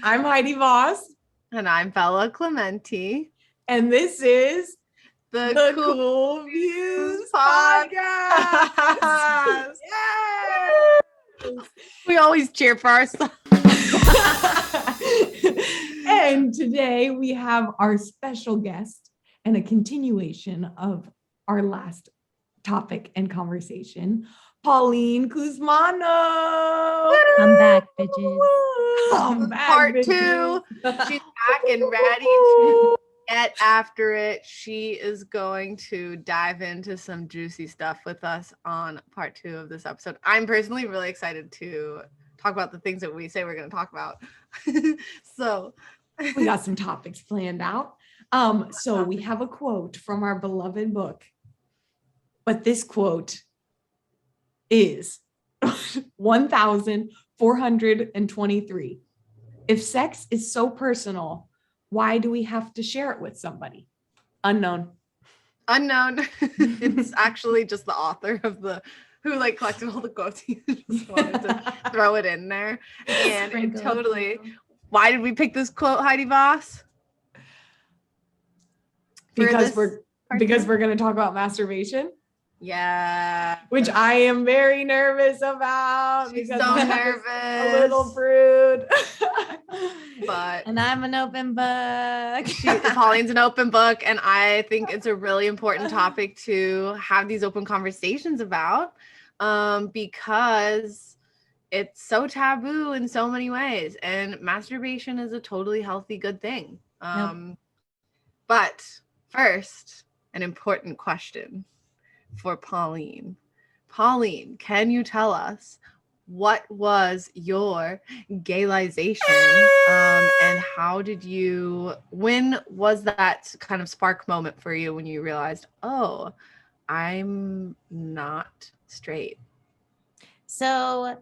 I'm Heidi Voss. And I'm Bella Clementi. And this is the Cool Views Podcast. Yes! We always cheer for ourselves. And today we have our special guest and a continuation of our last topic and conversation, Pauline Kuzmano. I'm back, bitches. I'm back, Part bitches. 2. She's back and ready to get after it. She is going to dive into some juicy stuff with us on part 2 of this episode. I'm personally really excited to talk about the things that we say we're going to talk about. So we got some topics planned out. So we have a quote from our beloved book, but this quote is 1423. If sex is so personal, why do we have to share it with somebody? Unknown. It's actually just the author of who collected all the quotes. He just wanted to throw it in there. And it totally. Why did we pick this quote, Heidi Voss? Because we're going to talk about masturbation. Yeah. Which I am very nervous about. She's so nervous. A little prude. And I'm an open book. Pauline's an open book. And I think it's a really important topic to have these open conversations about because it's so taboo in so many ways. And masturbation is a totally healthy, good thing. But first, an important question for Pauline. Pauline, can you tell us what was your gaylization and when was that kind of spark moment for you when you realized, oh, I'm not straight? So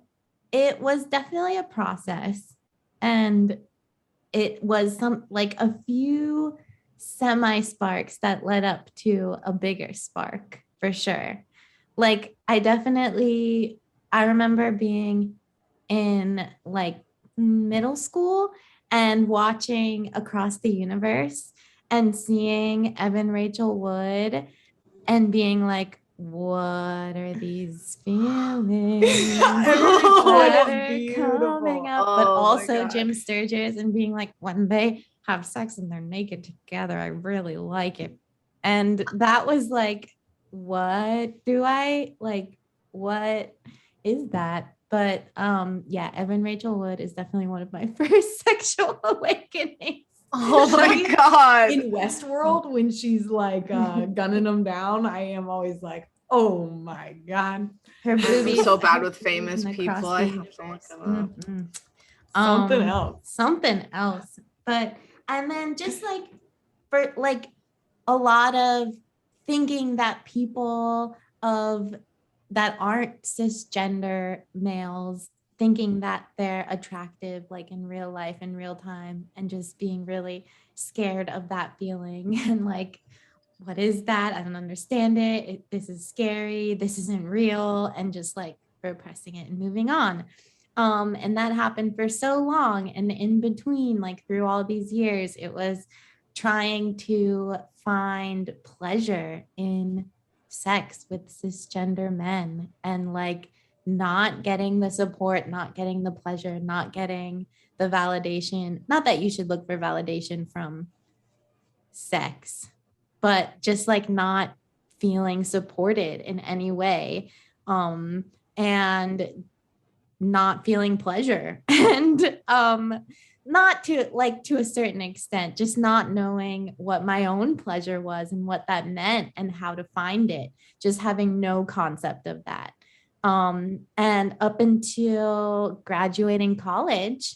it was definitely a process, and it was a few semi-sparks that led up to a bigger spark. For sure. I remember being in middle school and watching Across the Universe and seeing Evan Rachel Wood and being like, what are these feelings that are coming up? But also Jim Sturgis and being like, when they have sex and they're naked together, I really like it. And that was what is that? But Evan Rachel Wood is definitely one of my first sexual awakenings. Oh my God. In Westworld, when she's gunning them down, I am always like, oh my God. Her boobies. I'm so bad with famous people. I have to look them up. Something else. But and then just for a lot of thinking that people that aren't cisgender males, thinking that they're attractive in real life, in real time, and just being really scared of that feeling and what is that? I don't understand it. This is scary. This isn't real. And just repressing it and moving on. And that happened for so long. And in between, through all these years, it was trying to find pleasure in sex with cisgender men and not getting the support, not getting the pleasure, not getting the validation. Not that you should look for validation from sex, but just not feeling supported in any way, and not feeling pleasure and not to a certain extent, just not knowing what my own pleasure was and what that meant and how to find it, just having no concept of that. And up until graduating college,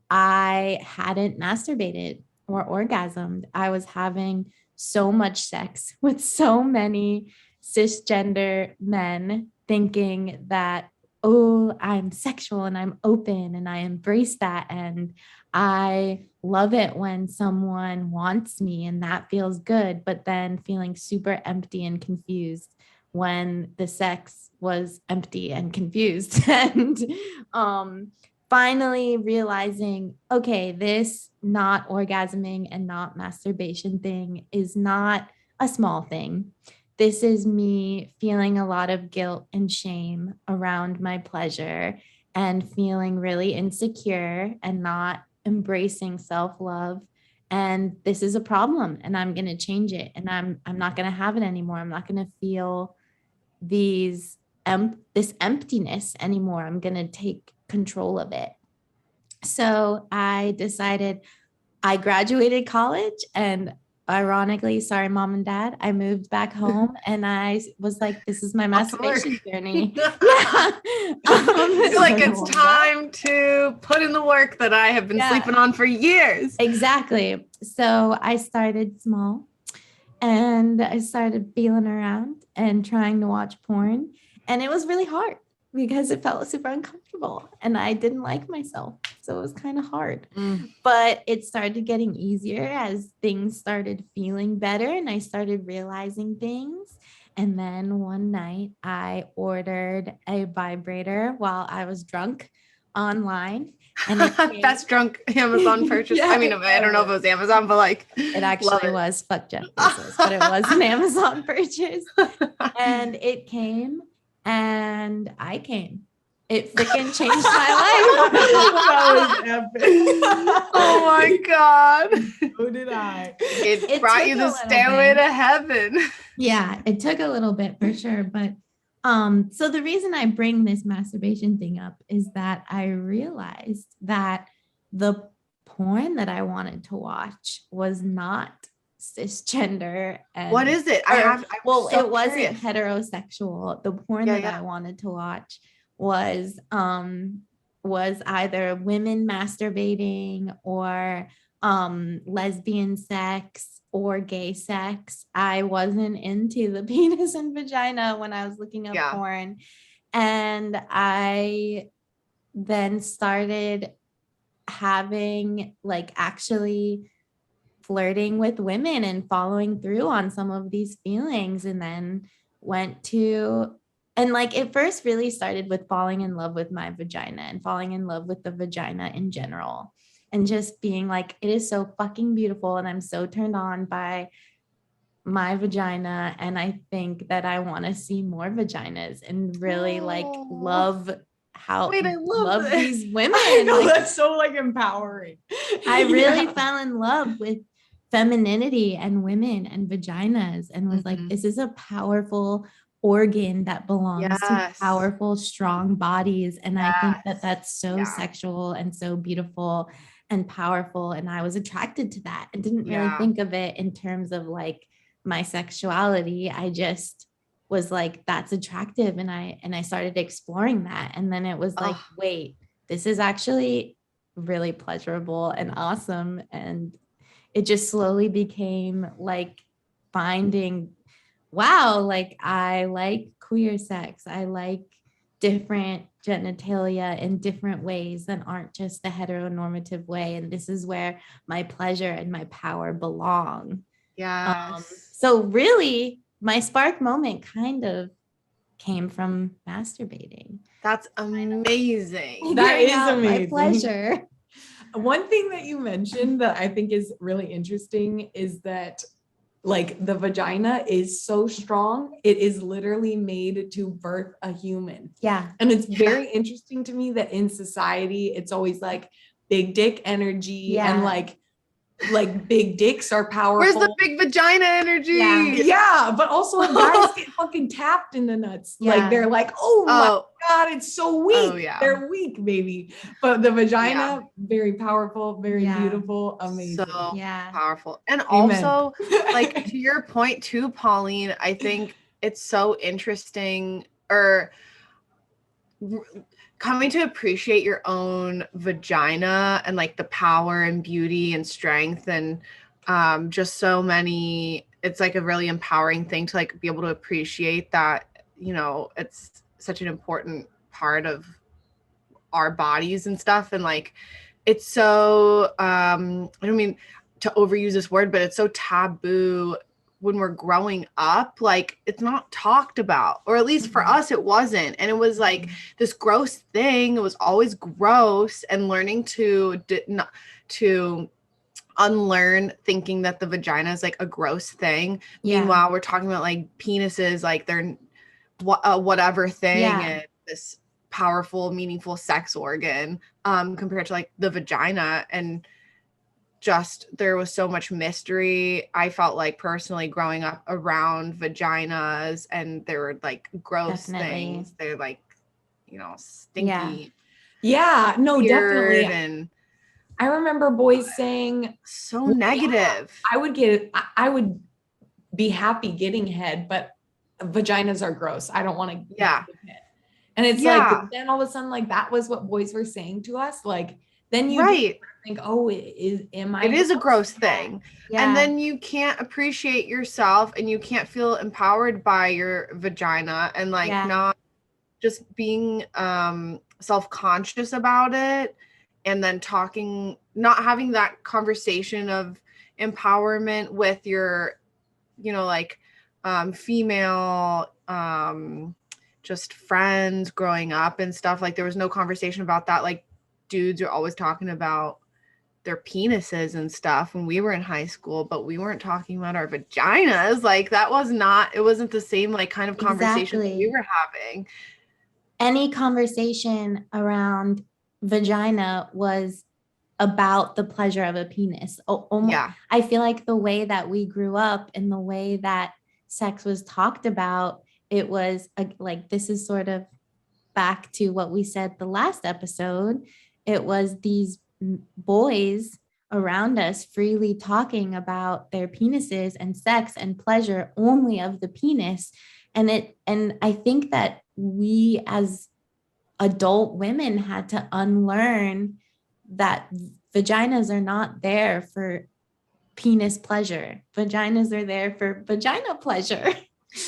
I hadn't masturbated or orgasmed. I was having so much sex with so many cisgender men, thinking that, oh, I'm sexual and I'm open and I embrace that. And I love it when someone wants me and that feels good, but then feeling super empty and confused when the sex was empty and confused. And finally realizing, okay, this not orgasming and not masturbation thing is not a small thing. This is me feeling a lot of guilt and shame around my pleasure and feeling really insecure and not embracing self-love. And this is a problem and I'm going to change it, and I'm not going to have it anymore. I'm not going to feel these this emptiness anymore. I'm going to take control of it. So I decided, I graduated college, and ironically, sorry, mom and dad, I moved back home and I was like, this is my Off to work. masturbation journey. You're Yeah. like, it's time to put in the work that I have been sleeping on for years. Exactly. So I started small and I started feeling around and trying to watch porn. And it was really hard because it felt super uncomfortable and I didn't like myself. So it was kind of hard. But it started getting easier as things started feeling better and I started realizing things. And then one night I ordered a vibrator while I was drunk online. And Best drunk Amazon purchase. I mean, I don't know if it was Amazon, but like it actually was. Fuck Jeff Bezos, but it was an Amazon purchase. And it came and I came. It freaking changed my life. That was epic. Oh my God. So did I. It brought you the stairway to heaven. Yeah, it took a little bit for sure. But so the reason I bring this masturbation thing up is that I realized that the porn that I wanted to watch was not cisgender. And what is it? it wasn't heterosexual. The porn that I wanted to watch was either women masturbating or lesbian sex or gay sex. I wasn't into the penis and vagina when I was looking up porn. And I then started having like actually flirting with women and following through on some of these feelings, and then went to, and like it first really started with falling in love with my vagina and falling in love with the vagina in general and just being like, it is so fucking beautiful and I'm so turned on by my vagina, and I think that I want to see more vaginas and really like love how I love these women. I know, that's so like empowering. I really fell in love with femininity and women and vaginas and was like, this is a powerful organ that belongs to powerful, strong bodies. And I think that that's so sexual and so beautiful and powerful. And I was attracted to that and didn't really think of it in terms of like my sexuality. I just was like, that's attractive. And I started exploring that. And then it was like, wait, this is actually really pleasurable and awesome. And it just slowly became like finding, wow, like I like queer sex. I like different genitalia in different ways that aren't just the heteronormative way. And this is where my pleasure and my power belong. So really, my spark moment kind of came from masturbating. That's amazing. That is amazing. My pleasure. One thing that you mentioned that I think is really interesting is that like the vagina is so strong, it is literally made to birth a human. Yeah. And it's very interesting to me that in society, it's always like big dick energy and like big dicks are powerful. Where's the big vagina energy? Yeah, but also guys get fucking tapped in the nuts. Like they're like, oh my God, it's so weak. They're weak, baby. But the vagina, very powerful, very beautiful, amazing. So powerful. And also, like to your point too, Pauline, I think it's so interesting coming to appreciate your own vagina and like the power and beauty and strength and just so many, it's like a really empowering thing to like be able to appreciate that, you know, it's such an important part of our bodies and stuff. And like it's so I don't mean to overuse this word, but it's so taboo when we're growing up. Like, it's not talked about, or at least for us it wasn't, and it was like this gross thing. It was always gross, and learning to unlearn thinking that the vagina is like a gross thing. Yeah. Meanwhile, we're talking about like penises, like they're whatever thing, Yeah. and this powerful, meaningful sex organ, compared to like the vagina. And just, there was so much mystery. I felt like personally growing up around vaginas, and they were like gross Definitely. things. They're like, stinky, Yeah, no, weird, definitely. and I remember boys saying, so negative. I would be happy getting head, but vaginas are gross. I don't want to Yeah. give head. And it's like, then all of a sudden, like, that was what boys were saying to us. Like, then you Right. think, oh, am I? It is a gross thing. Yeah. And then you can't appreciate yourself, and you can't feel empowered by your vagina, and like not just being self-conscious about it, and then not having that conversation of empowerment with your, like female just friends growing up and stuff. Like, there was no conversation about that. Like, dudes are always talking about their penises and stuff when we were in high school, but we weren't talking about our vaginas. Like, it wasn't the same like kind of conversation that we were having. Any conversation around vagina was about the pleasure of a penis. I feel like the way that we grew up and the way that sex was talked about, it was like, this is sort of back to what we said the last episode. It was these boys around us freely talking about their penises and sex and pleasure only of the penis. And I think that we as adult women had to unlearn that vaginas are not there for penis pleasure. Vaginas are there for vagina pleasure.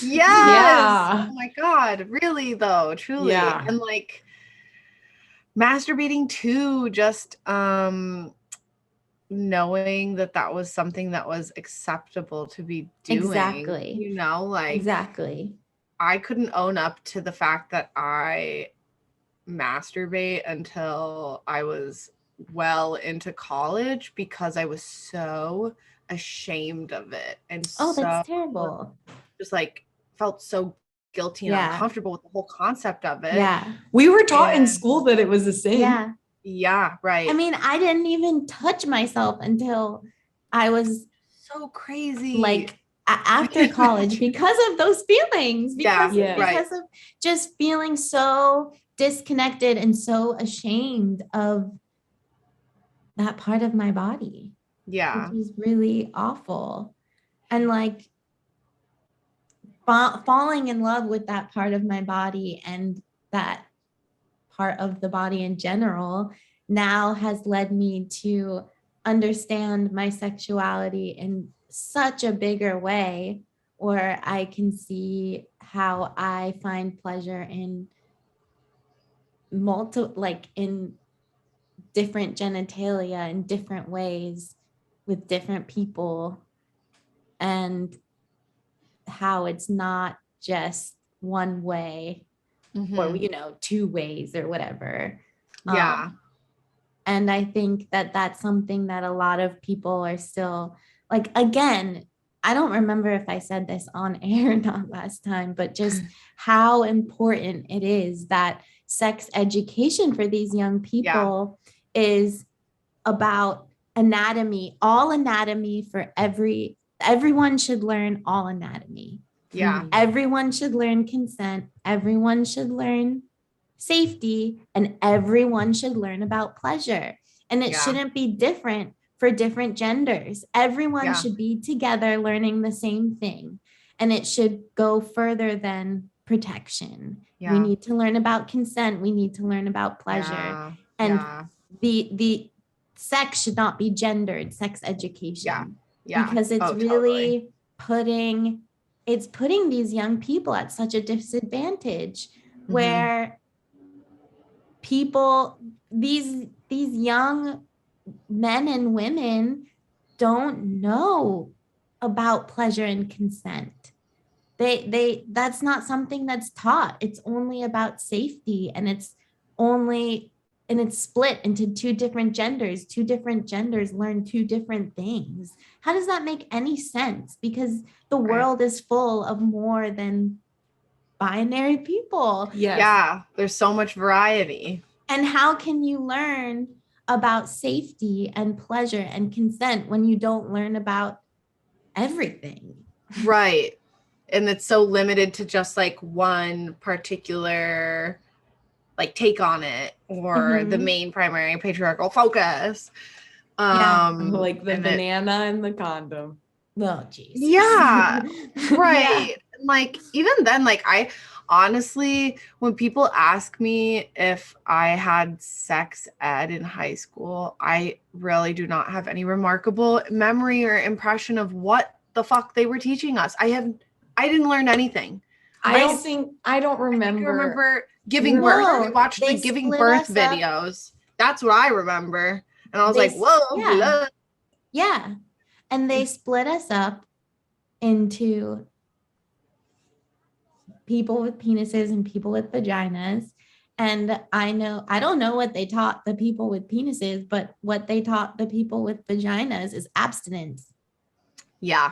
Yes. Yeah. Oh my God. Really though, truly. Yeah. And like masturbating too, just knowing that was something that was acceptable to be doing. Exactly. Like, exactly. I couldn't own up to the fact that I masturbate until I was well into college, because I was so ashamed of it, and that's terrible. Just like felt so guilty and uncomfortable with the whole concept of it. Yeah, we were taught in school that it was a sin. Yeah, right. I mean, I didn't even touch myself until I was so crazy, like after college, because of those feelings, because of just feeling so disconnected and so ashamed of that part of my body. Yeah. Which is really awful. And like falling in love with that part of my body and that part of the body in general now has led me to understand my sexuality in such a bigger way, or I can see how I find pleasure in in different genitalia in different ways with different people, and how it's not just one way or two ways or whatever. And I think that that's something that a lot of people are still like, again, I don't remember if I said this on air or not last time, but just how important it is that sex education for these young people is about anatomy, all anatomy for everyone should learn all anatomy. Yeah. Everyone should learn consent. Everyone should learn safety, and everyone should learn about pleasure. And it shouldn't be different for different genders. Everyone should be together learning the same thing. And it should go further than protection. We need to learn about consent. We need to learn about pleasure. And the sex should not be gendered, sex education. Because it's really putting these young people at such a disadvantage, where people, these young men and women don't know about pleasure and consent. That's not something that's taught. It's only about safety, and it's split into two different genders. Two different genders learn two different things. How does that make any sense? Because the world is full of more than binary people. Yes. Yeah, there's so much variety. And how can you learn about safety and pleasure and consent when you don't learn about everything? Right. And it's so limited to just like one particular like take on it, or the main primary patriarchal focus. Like the and banana and the condom. Oh, geez. Yeah. Right. Yeah. Like even then, like I honestly, when people ask me if I had sex ed in high school, I really do not have any remarkable memory or impression of what the fuck they were teaching us. I didn't learn anything. I don't remember. I remember giving birth. We watched the giving birth videos. That's what I remember. And I was like, whoa. Yeah. Yeah. And they split us up into people with penises and people with vaginas. And I don't know what they taught the people with penises, but what they taught the people with vaginas is abstinence. Yeah.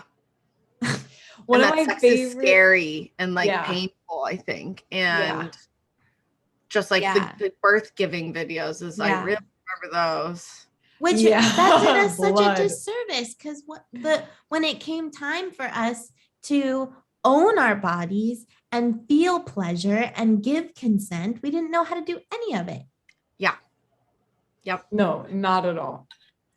One of my sex favorite is scary and like painful, I think. And just like the birth giving videos is I really remember those. Which that did us such a disservice, because when it came time for us to own our bodies and feel pleasure and give consent, we didn't know how to do any of it. Yeah. Yep. No, not at all.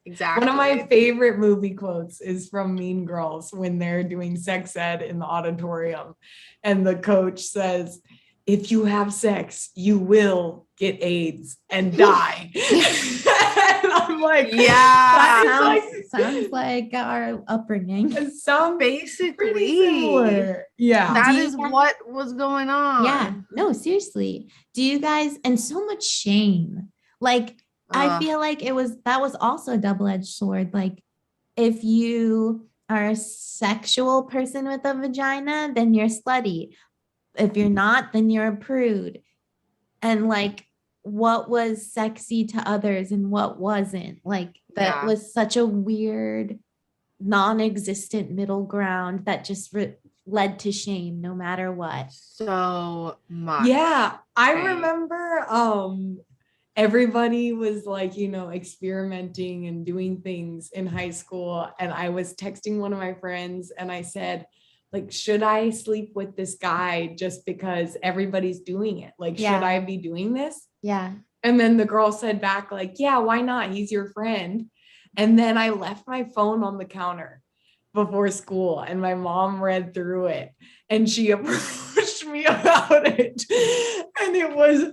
Exactly. One of my favorite movie quotes is from Mean Girls when they're doing sex ed in the auditorium. And the coach says, if you have sex, you will get AIDS and die. And I'm like, sounds like our upbringing. It sounds basically similar. Yeah. That is what was going on. Yeah. No, seriously. Do you guys, and so much shame. Like, I feel like that was also a double-edged sword. Like, if you are a sexual person with a vagina, then you're slutty. If you're not, then you're a prude. And like, what was sexy to others and what wasn't? Like, that was such a weird, non-existent middle ground that just led to shame no matter what. So much. Yeah. I remember everybody was like, experimenting and doing things in high school. And I was texting one of my friends and I said, like, should I sleep with this guy just because everybody's doing it? Like, should I be doing this? Yeah. And then the girl said back, like, yeah, why not? He's your friend. And then I left my phone on the counter before school and my mom read through it and she approached me about it. And it was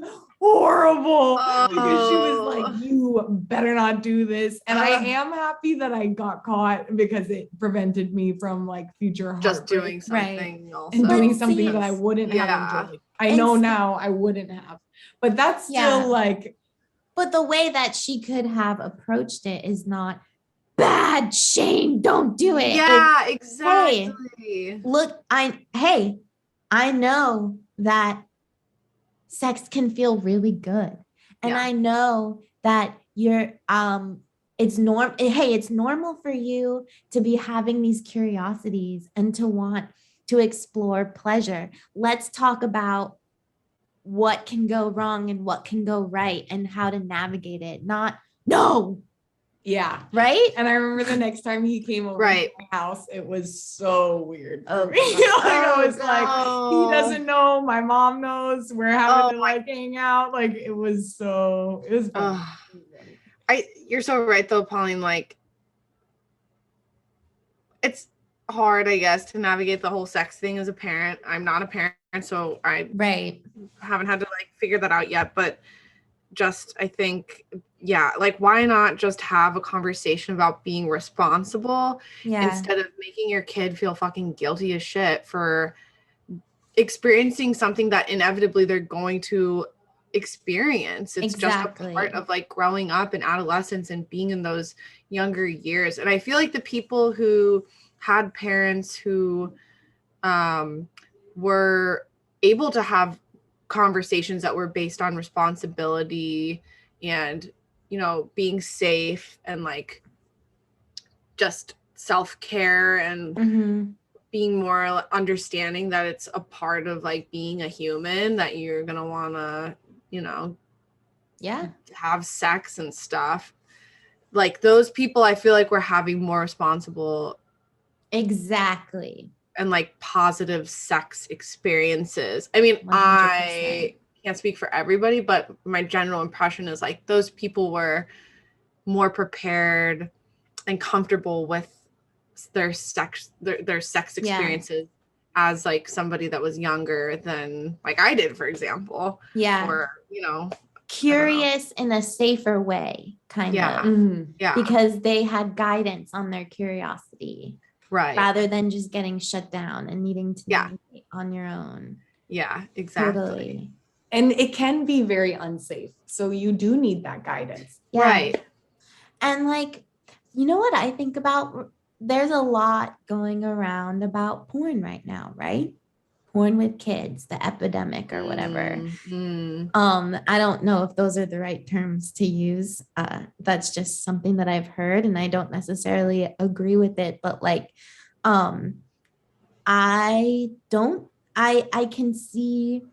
horrible because she was like, you better not do this. And I am happy that I got caught because it prevented me from like future heartbreak. Just doing something also. And doing something that I wouldn't have enjoyed. I know now I wouldn't have, but that's still like. But the way that she could have approached it is not bad, shame, don't do it. Yeah, exactly. Hey, look, I know that sex can feel really good. And I know that it's normal for you to be having these curiosities and to want to explore pleasure. Let's talk about what can go wrong and what can go right and how to navigate it. Yeah. Right. And I remember the next time he came over to my house, it was so weird. I was like, he doesn't know. My mom knows. We're having to like hang out. Like it was fun. You're so right though, Pauline. Like it's hard, I guess, to navigate the whole sex thing as a parent. I'm not a parent, so I haven't had to like figure that out yet. But just I think like why not just have a conversation about being responsible instead of making your kid feel fucking guilty as shit for experiencing something that inevitably they're going to experience. It's Exactly. just a part of like growing up in adolescence and being in those younger years. And I feel like the people who had parents who were able to have conversations that were based on responsibility and, you know, being safe and like just self-care and Mhm. being more understanding that it's a part of like being a human, that you're gonna want to, you know, Yeah. have sex and stuff. Like those people, I feel like were having more responsible Exactly. and like positive sex experiences. I mean, 100%. I can't speak for everybody, but my general impression is like those people were more prepared and comfortable with their sex experiences as like somebody that was younger than like I did, for example. Yeah. Or, you know, Curious in a safer way, kind Yeah. of. Mhm. yeah, Because they had guidance on their curiosity right. rather than just getting shut down and needing to Yeah. navigate on your own. Yeah, exactly. Totally. And it can be very unsafe. So you do need that guidance. Yeah. Right. And like, you know what I think about? There's a lot going around about porn right now, right? Porn with kids, the epidemic or whatever. I don't know if those are the right terms to use. That's just something that I've heard and I don't necessarily agree with it, but like I don't I can see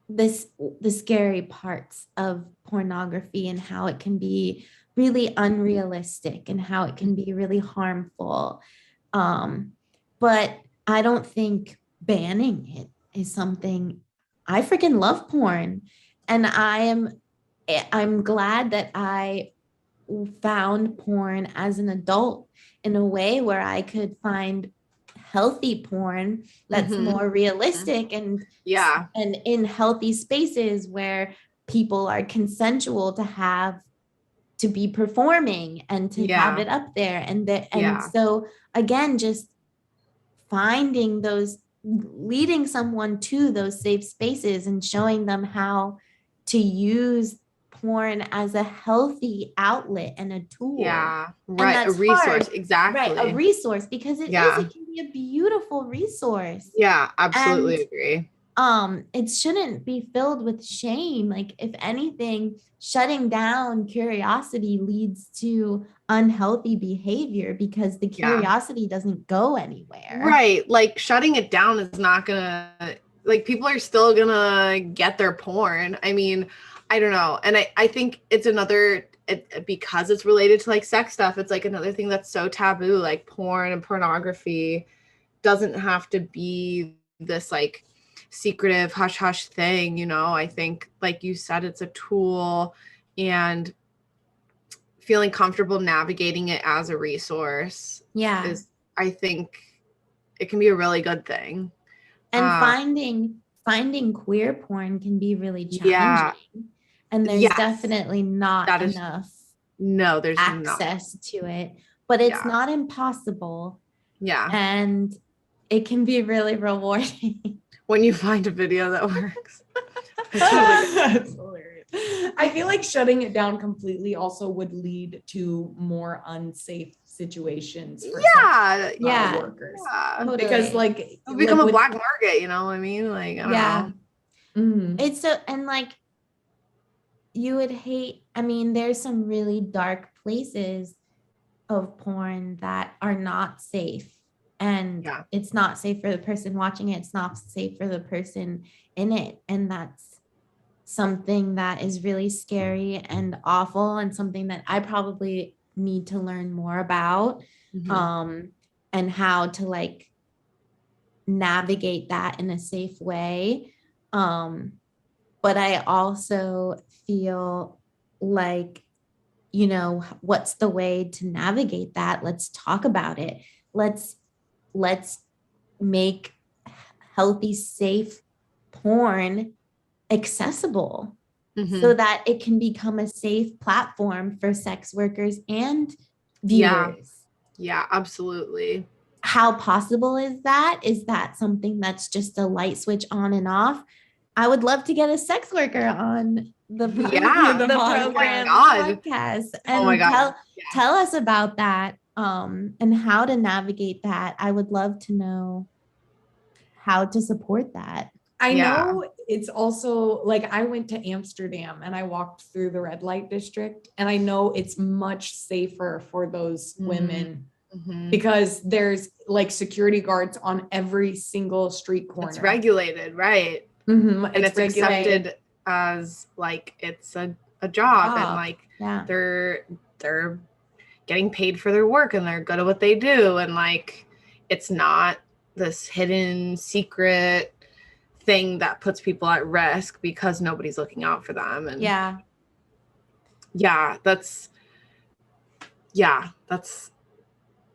the scary parts of pornography and how it can be really unrealistic and how it can be really harmful. But I don't think banning it is something. I freaking love porn, and I'm glad that I found porn as an adult in a way where I could find healthy porn that's more realistic and in healthy spaces where people are consensual to be performing and to have it up there and so again just finding those, leading someone to those safe spaces and showing them how to use porn as a healthy outlet and a tool. Yeah, And right. A that's resource, hard. exactly. Right, a resource, because it can be a beautiful resource. Yeah, absolutely And agree. it shouldn't be filled with shame. Like if anything, shutting down curiosity leads to unhealthy behavior because the curiosity doesn't go anywhere. Right. Like shutting it down is not gonna, like people are still gonna get their porn. I mean, I don't know. And I think it's another, because it's related to like sex stuff, it's like another thing that's so taboo. Like porn and pornography doesn't have to be this like secretive hush hush thing, you know. I think like you said, it's a tool, and feeling comfortable navigating it as a resource is, I think it can be a really good thing. And finding queer porn can be really challenging. And there's definitely not enough there's access to it, but it's not impossible. Yeah. And it can be really rewarding. When you find a video that works. That's hilarious. I feel like shutting it down completely also would lead to more unsafe situations for sex workers. Totally. Because like it'll become a black market, you know what I mean? Like, I don't know. It's so, and like you would hate, I mean, there's some really dark places of porn that are not safe. And it's not safe for the person watching it. It's not safe for the person in it. And that's something that is really scary and awful, and something that I probably need to learn more about, and how to like navigate that in a safe way. But I also feel like, you know, what's the way to navigate that? Let's talk about it. Let's make healthy, safe porn accessible so that it can become a safe platform for sex workers and viewers. Yeah, absolutely. How possible is that? Is that something that's just a light switch on and off? I would love to get a sex worker on the Yeah. the Oh my program God. podcast Oh my and God. tell us about that and how to navigate that. I would love to know how to support that. I Yeah. know it's also like I went to Amsterdam and I walked through the red light district, and I know it's much safer for those women Mhm. because there's like security guards on every single street corner. It's regulated, right? Mhm, And it's regulated. accepted as like it's a job, and like Yeah. they're getting paid for their work and they're good at what they do, and like it's not this hidden secret thing that puts people at risk because nobody's looking out for them. And Yeah. that's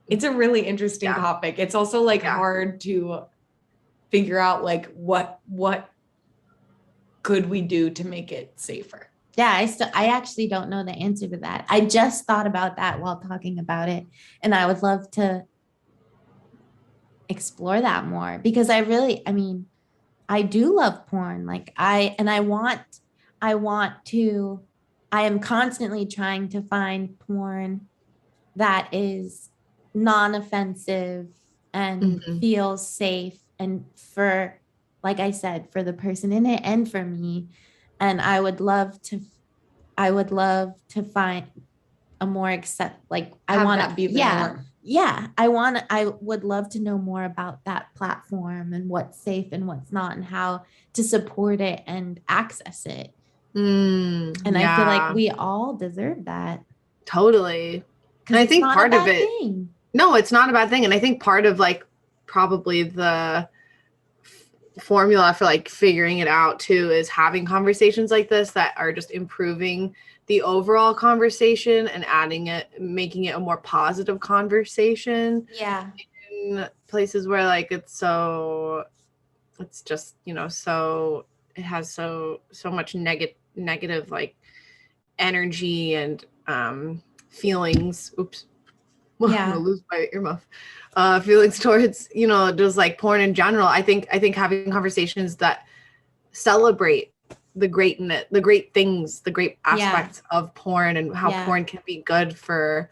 It's a really interesting Yeah. topic. It's also like Yeah. hard to figure out like what could we do to make it safer. Yeah, I actually don't know the answer to that. I just thought about that while talking about it, and I would love to explore that more because I mean, I do love porn. Like I am constantly trying to find porn that is non-offensive and Mhm. feels safe, and for, like I said, for the person in it and for me. And I would love to find a more like I Have want that to be the norm. I would love to know more about that platform and what's safe and what's not and how to support it and access it. And I feel like we all deserve that. Totally. And I think part of it, no, it's not a bad thing. And I think part of like probably the formula for like figuring it out too is having conversations like this that are just improving the overall conversation and making it a more positive conversation. Yeah. In places where like it's just, so it has so much negative like energy and feelings. Oops. I'm Yeah. gonna lose my earmuff. Feelings towards, just like porn in general. I think having conversations that celebrate the great things, the great aspects of porn, and how porn can be good for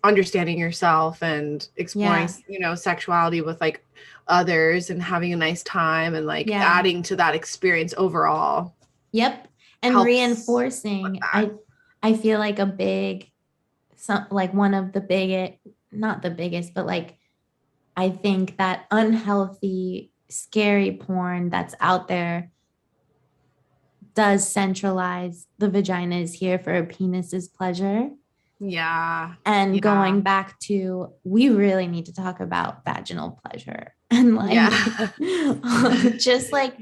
understanding yourself and exploring, sexuality with like others and having a nice time and like adding to that experience overall. Yep. And reinforcing, I feel like one of the biggest, not the biggest, but like I think that unhealthy, scary porn that's out there does centralize the vagina is here for a penis's pleasure. Yeah. And going back to, we really need to talk about vaginal pleasure and like just like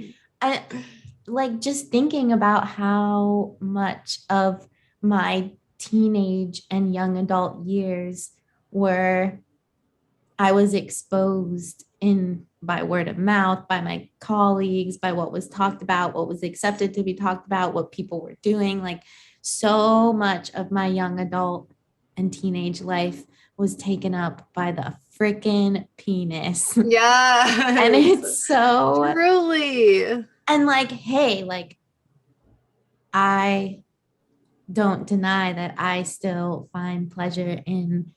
just thinking about how much of my teenage and young adult years were I was exposed by word of mouth, by my colleagues, by what was talked about, what was accepted to be talked about, what people were doing. Like so much of my young adult and teenage life was taken up by the freaking penis. Yeah. And it's so truly. And like, hey, like I don't deny that I still find pleasure in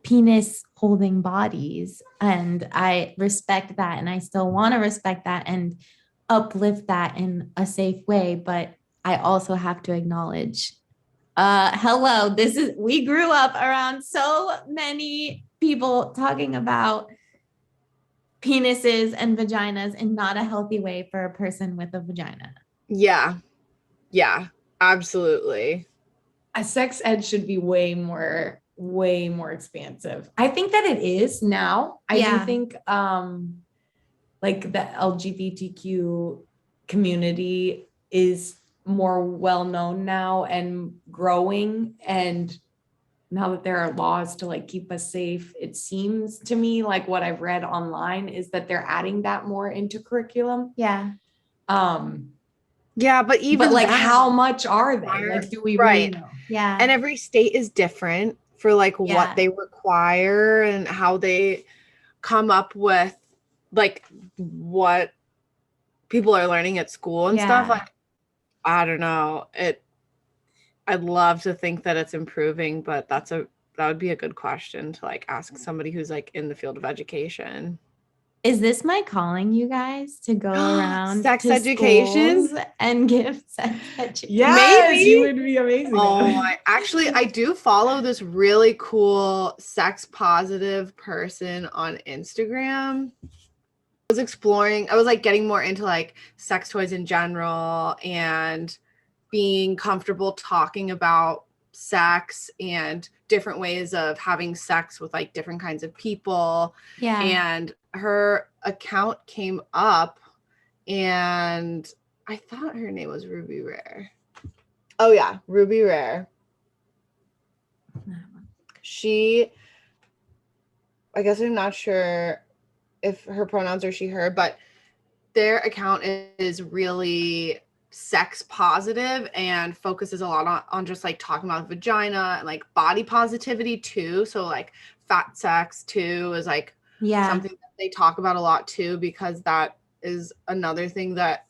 penis holding bodies, and I respect that, and I still want to respect that and uplift that in a safe way. But I also have to acknowledge, hello, we grew up around so many people talking about penises and vaginas in not a healthy way for a person with a vagina. Yeah, absolutely. A sex ed should be way more expansive. I think that it is now. I do think like the LGBTQ community is more well known now and growing, and now that there are laws to like keep us safe, it seems to me like what I've read online is that they're adding that more into curriculum. Yeah. Yeah, but like how much are they? Like, do we really know? Yeah. And every state is different for like what they require and how they come up with like what people are learning at school and stuff. Yeah. Like, I don't know. I'd love to think that it's improving, but that would be a good question to like ask somebody who's like in the field of education. Is this my calling, you guys, to go around Sex to education? schools and give sex education? Yes, Maybe. you would be amazing. Oh, I do follow this really cool sex positive person on Instagram. I was like getting more into like sex toys in general and being comfortable talking about sex and different ways of having sex with like different kinds of people. Yeah. And her account came up and I thought her name was Ruby Rare. Oh yeah, Ruby Rare. I guess I'm not sure if her pronouns are she, her, but their account is really sex positive and focuses a lot on just like talking about vagina and like body positivity too. So like fat sex too is like something that they talk about a lot too, because that is another thing that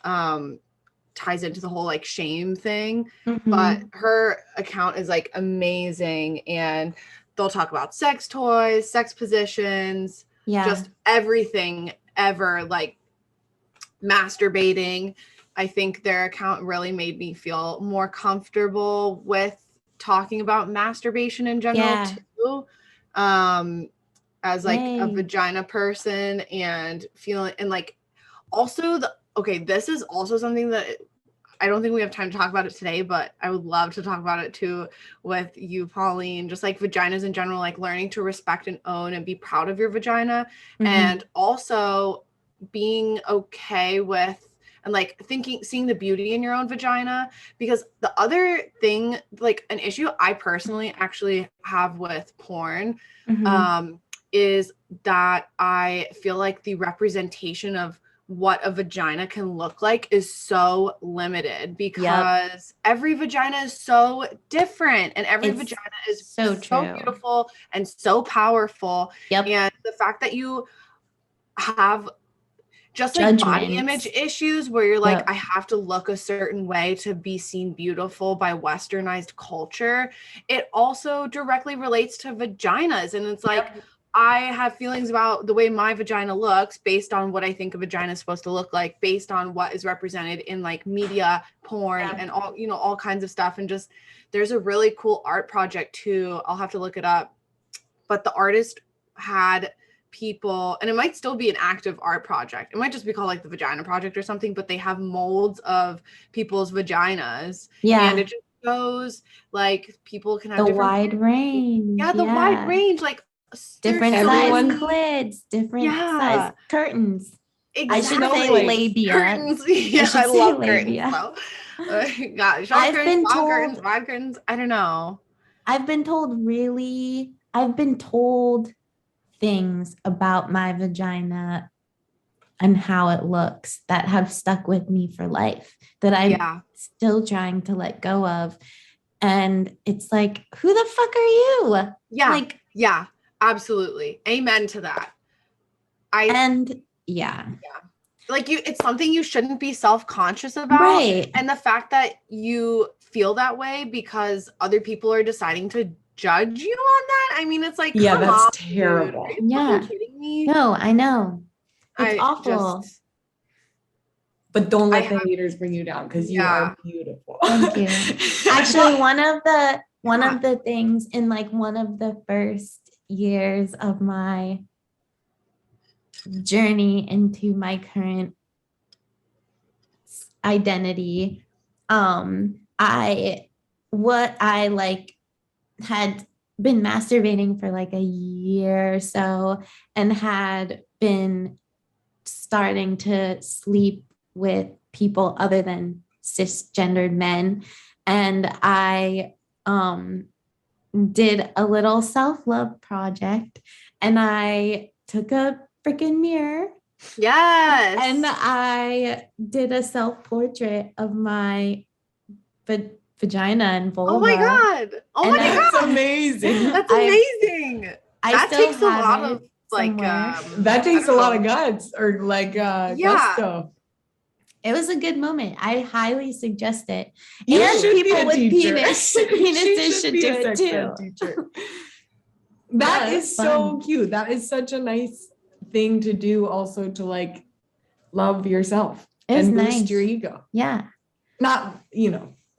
ties into the whole like shame thing. Mm-hmm. But her account is like amazing, and they'll talk about sex toys, sex positions, just everything ever, like masturbating. I think their account really made me feel more comfortable with talking about masturbation in general too. As like a vagina person and feeling, and like also this is also something that I don't think we have time to talk about it today, but I would love to talk about it too with you, Pauline, just like vaginas in general, like learning to respect and own and be proud of your vagina. Mm-hmm. And also being okay with and like seeing the beauty in your own vagina. Because the other thing, like an issue I personally actually have with porn, is that I feel like the representation of what a vagina can look like is so limited, because every vagina is so different, and every vagina is so beautiful and so powerful. And the fact that you have just like body image issues where you're like, I have to look a certain way to be seen beautiful by westernized culture, it also directly relates to vaginas. And it's like, I have feelings about the way my vagina looks based on what I think a vagina is supposed to look like, based on what is represented in like media, porn, and all, all kinds of stuff. And just, there's a really cool art project too. I'll have to look it up. But the artist had people, and it might still be an active art project. It might just be called like the Vagina Project or something, but they have molds of people's vaginas. And it just shows like people can have the wide range. The wide range, like different size clids, different size curtains. Exactly. I should say labia. Curtains. Yeah, I love labia. Curtains. Gosh, short curtains, long curtains, wide curtains. I don't know. I've been told things about my vagina and how it looks that have stuck with me for life, that I'm still trying to let go of. And it's like, who the fuck are you? Yeah, absolutely. Amen to that. Like it's something you shouldn't be self-conscious about. Right. And the fact that you feel that way because other people are deciding to judge you on that. I mean, it's like, that's terrible. Dude. Are you kidding me? No, I know. It's awful. But don't let the haters bring you down, because you are beautiful. Thank you. Actually, one of the things in like one of the first years of my journey into my current identity, I had been masturbating for like a year or so, and had been starting to sleep with people other than cisgendered men. And I did a little self-love project, and I took a freaking mirror. Yes. And I did a self-portrait of my vagina and vulva. Oh my God. That's amazing. That's amazing. That takes a lot of like that takes a lot of guts or like gusto. It was a good moment. I highly suggest it. You And should be people a with teacher. penises should be do a it sex too. ed teacher. That Yeah, is so cute. That is such a nice thing to do also to like love yourself It was and boost nice. your ego. Yeah. Not,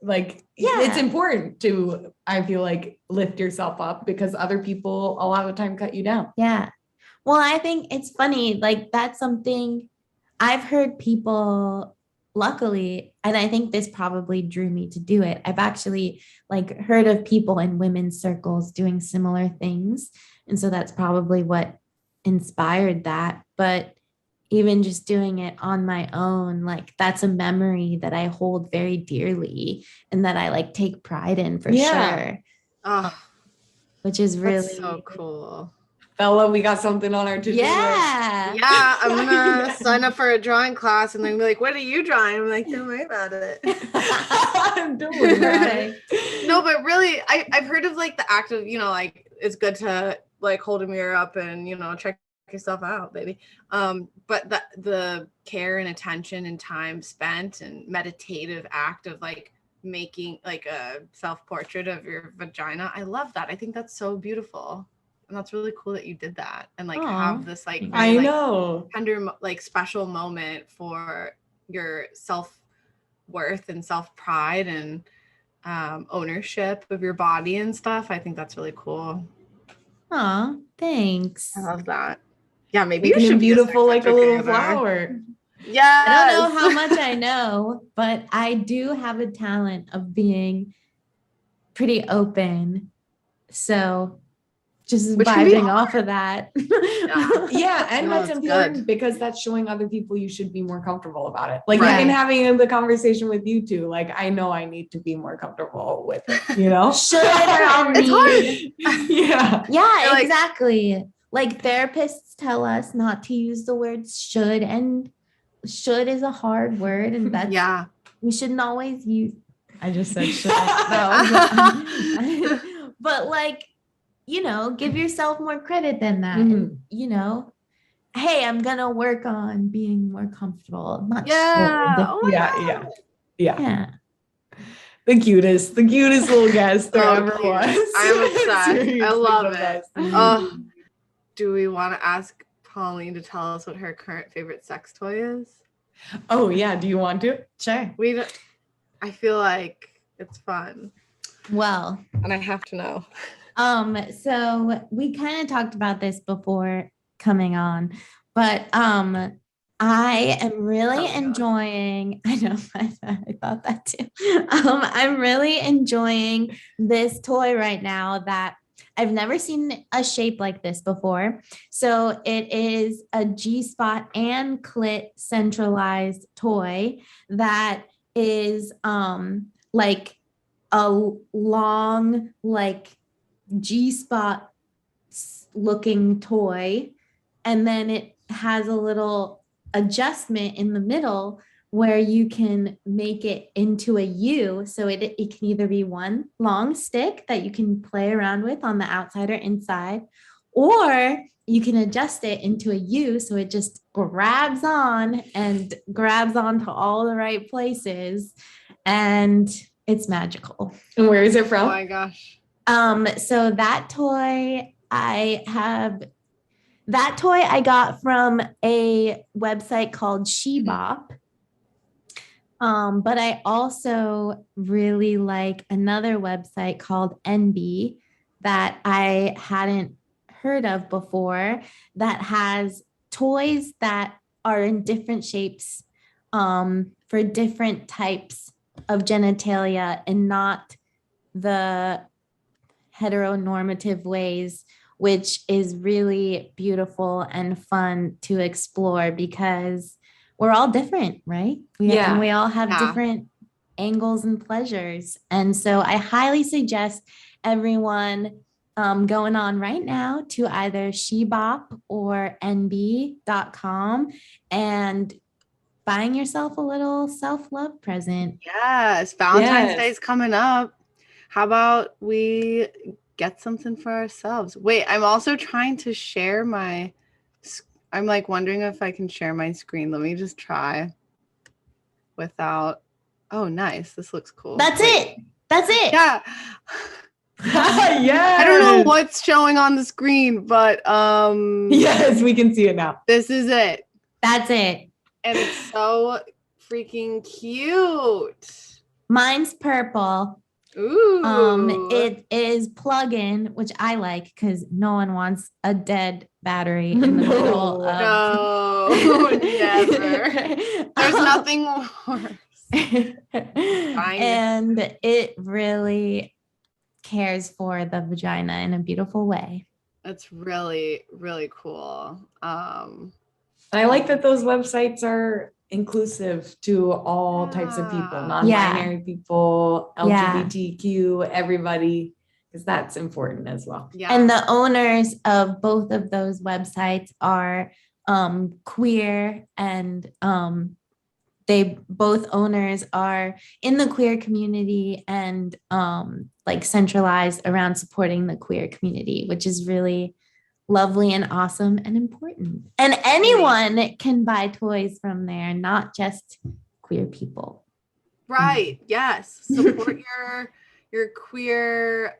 like Yeah. it's important to, I feel like, lift yourself up because other people a lot of the time cut you down. Yeah. Well, I think it's funny. Like, that's something I've heard people, luckily, and I think this probably drew me to do it. I've actually like heard of people in women's circles doing similar things. And so that's probably what inspired that. But even just doing it on my own, like that's a memory that I hold very dearly and that I like take pride in for sure. Oh, Which is really that's so cool. Bella, we got something on our to-do list. Yeah. Yeah, I'm gonna sign up for a drawing class and then be like, what are you drawing? I'm like, don't worry about it. Don't worry about it. No, but really, I've heard of like the act of, like it's good to like hold a mirror up and, check yourself out, baby. But the care and attention and time spent and meditative act of like making like a self-portrait of your vagina, I love that. I think that's so beautiful. And that's really cool that you did that and like have this like very, I know, tender, like special moment for your self-worth and self-pride and ownership of your body and stuff. I think that's really cool. Aw, thanks. I love that. Yeah, maybe making you should him be beautiful like a little together. flower. Yeah. I don't know how much I know, but I do have a talent of being pretty open. So just Which can be vibing off of that. Yeah, and No, that's it's important good. because that's showing other people you should be more comfortable about it. Like Right. even having the conversation with you two, like I know I need to be more comfortable with it, Should and It's hard. need. Yeah. Yeah, Like- exactly. Like therapists tell us not to use the words should, and should is a hard word, and that's Yeah. we shouldn't always use. I just said should. No. But like, give yourself more credit than that. And, hey, I'm gonna work on being more comfortable. Not Yeah. should. Oh my God. Yeah. The cutest little guest there So ever cute. was. I'm obsessed. I Seriously, love the it. best. Oh, do we want to ask Pauline to tell us what her current favorite sex toy is? Oh yeah, do you want to? Sure. I feel like it's fun. Well, And I have to know. so we kind of talked about this before coming on, but I am really enjoying, I know, I thought that too. I'm really enjoying this toy right now that I've never seen a shape like this before. So it is a G-spot and clit centralized toy that is like a long, like G-spot looking toy. And then it has a little adjustment in the middle where you can make it into a U. So it can either be one long stick that you can play around with on the outside or inside, or you can adjust it into a U so it just grabs on and grabs onto all the right places. And it's magical. And where is it Oh from? my gosh. So that toy I got from a website called Shebop. But I also really like another website called NB that I hadn't heard of before that has toys that are in different shapes for different types of genitalia and not the heteronormative ways, which is really beautiful and fun to explore because we're all different, right? And we all have different angles and pleasures. And so I highly suggest everyone going on right now to either Shebop or nb.com and buying yourself a little self-love present. Yes. Valentine's Day is coming up. How about we get something for ourselves? Wait, I'm also trying to share I'm like wondering if I can share my screen. Let me just try. without. Oh, nice. This looks cool. That's Wait. it. That's it. Yeah. Yes. I don't know what's showing on the screen, but Yes, we can see it now. this is it. That's it. And it's so freaking cute. Mine's purple. Ooh. It is plug-in, which I like because no one wants a dead battery in the middle of. No, never. There's nothing worse. And it really cares for the vagina in a beautiful way. That's really, really cool. I like that those websites are inclusive to all types of people, Yeah. non-binary people, Yeah. LGBTQ, everybody, because that's important as well. Yeah. And the owners of both of those websites are queer, and they both owners are in the queer community and like centralized around supporting the queer community, which is really lovely and awesome and important. And anyone can buy toys from there, not just queer people. Right. Yes. Support your queer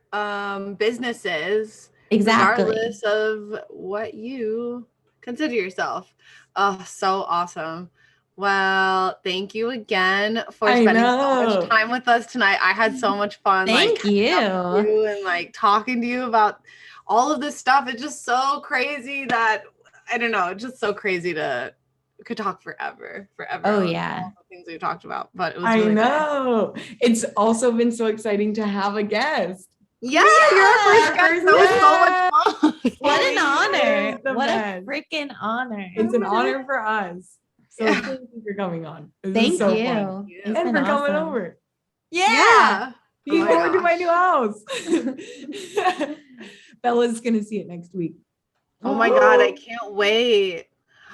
businesses, Exactly. regardless of what you consider yourself. Oh, so awesome. Well, thank you again for I spending so know. much time with us tonight. I had so much fun. Thank you. And like talking to you about all of this stuff. It's just so crazy that I don't know. It's just so crazy could talk forever. Oh, on yeah. all the things we talked about. But it was I really nice. know. It's also been so exciting to have a guest. Yeah, you're our first guest. That was so much fun. What an Pauline honor. is the What best. a freaking honor. It's an honor for us. So Yeah. thank you for coming on. This is Thank so you. fun. It's And been for coming awesome. over. Yeah. Looking Oh my forward to my gosh. new house. Bella's gonna see it next week. Oh my God, I can't wait.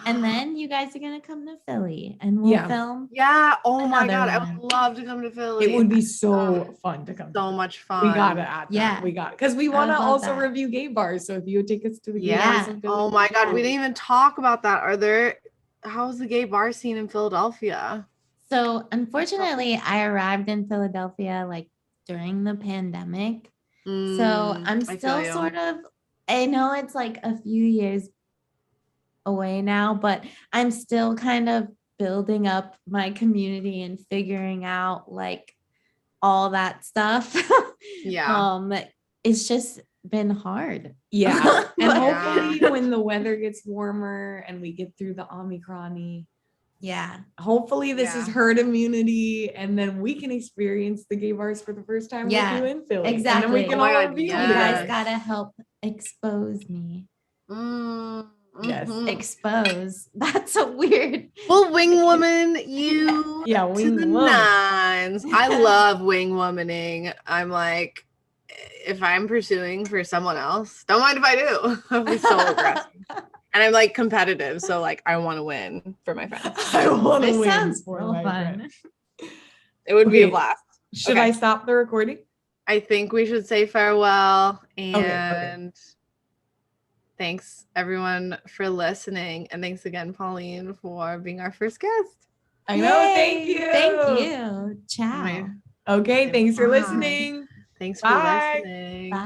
And then you guys are going to come to Philly and we'll Yeah. film. Yeah. Oh my Another God. I one. would love to come to Philly. It would be so fun to come. so much fun. We gotta add that. Yeah. We got because we I want to would love also that. review gay bars. So if you would take us to the gay Yeah. bars in Philly, Oh my God. We didn't even talk about that. How's the gay bar scene in Philadelphia? So unfortunately, I arrived in Philadelphia like during the pandemic. So I'm I feel still you. sort of, I know it's like a few years away now, but I'm still kind of building up my community and figuring out like all that stuff. Yeah. It's just been hard. yeah. And But- hopefully when the weather gets warmer and we get through the Omicron, Yeah. hopefully this is Yeah. herd immunity and then we can experience the gay bars for the first time Yeah, with you in Philly. And then exactly. we can Oh my all God, review You it. guys Yes. gotta help expose me. Yes. Mhm. Expose. That's a weird. Well, wing woman, you Yeah, to wing the woman. nines. I love wing womaning. I'm like, if I'm pursuing for someone else, don't mind if I do. I'll be so aggressive. And I'm like competitive, so like I want to win for my friends. I want to This win. sounds for real my fun. friend. It would be a Okay. blast. Should Okay. I stop the recording? I think we should say farewell and okay. thanks everyone for listening. And thanks again, Pauline, for being our first guest. I know. Thank Yay. you. Thank you. Ciao. My- Okay. Thanks for Bye. listening. Thanks for Bye. listening. Bye.